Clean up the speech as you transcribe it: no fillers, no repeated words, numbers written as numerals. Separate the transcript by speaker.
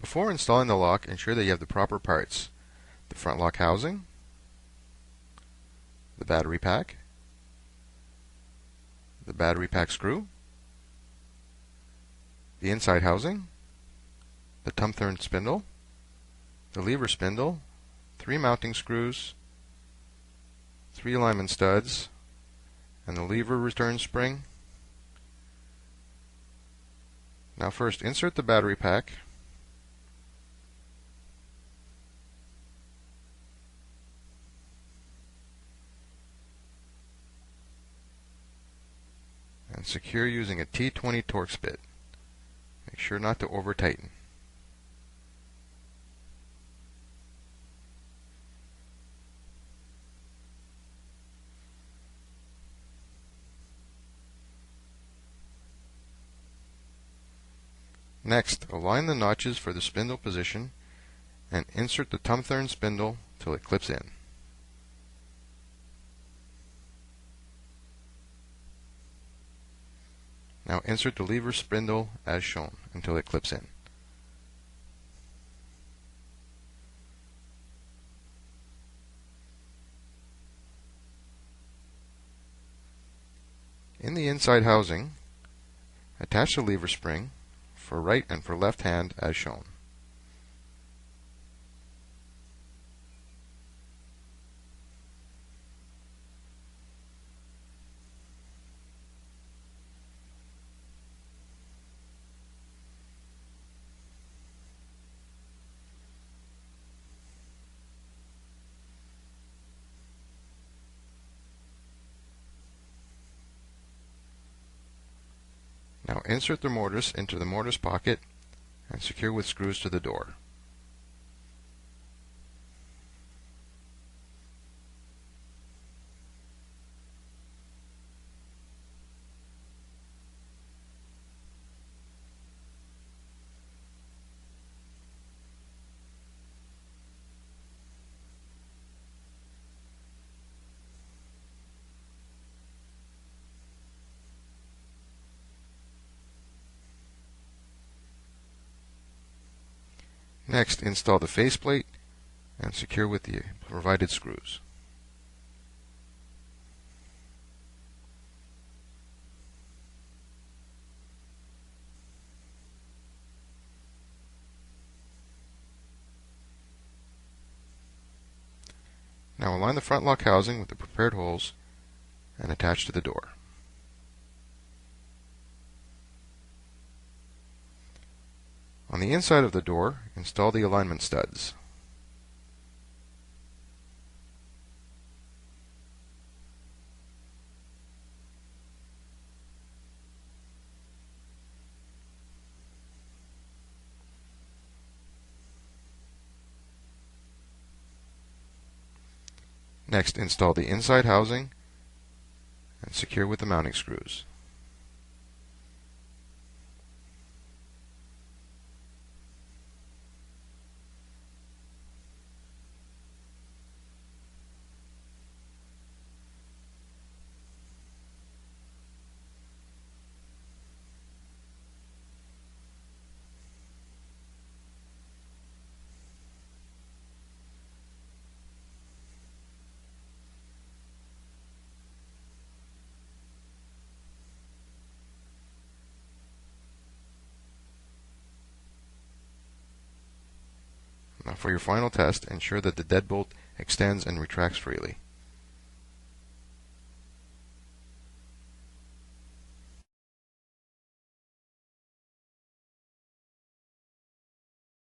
Speaker 1: Before installing the lock, ensure that you have the proper parts: the front lock housing, the battery pack screw, the inside housing, the thumb-turned spindle, the lever spindle, 3 mounting screws, 3 alignment studs, and the lever return spring. Now first, insert the battery pack. And secure using a T20 Torx bit. Make sure not to over tighten. Next, align the notches for the spindle position and insert the thumb-turned spindle till it clips in. Now insert the lever spindle as shown until it clips in. In the inside housing, attach the lever spring for right and for left hand as shown. Now insert the mortise into the mortise pocket and secure with screws to the door. Next, install the faceplate and secure with the provided screws. Now align the front lock housing with the prepared holes and attach to the door. On the inside of the door, install the alignment studs. Next, install the inside housing and secure with the mounting screws. Now for your final test, ensure that the deadbolt extends and retracts freely.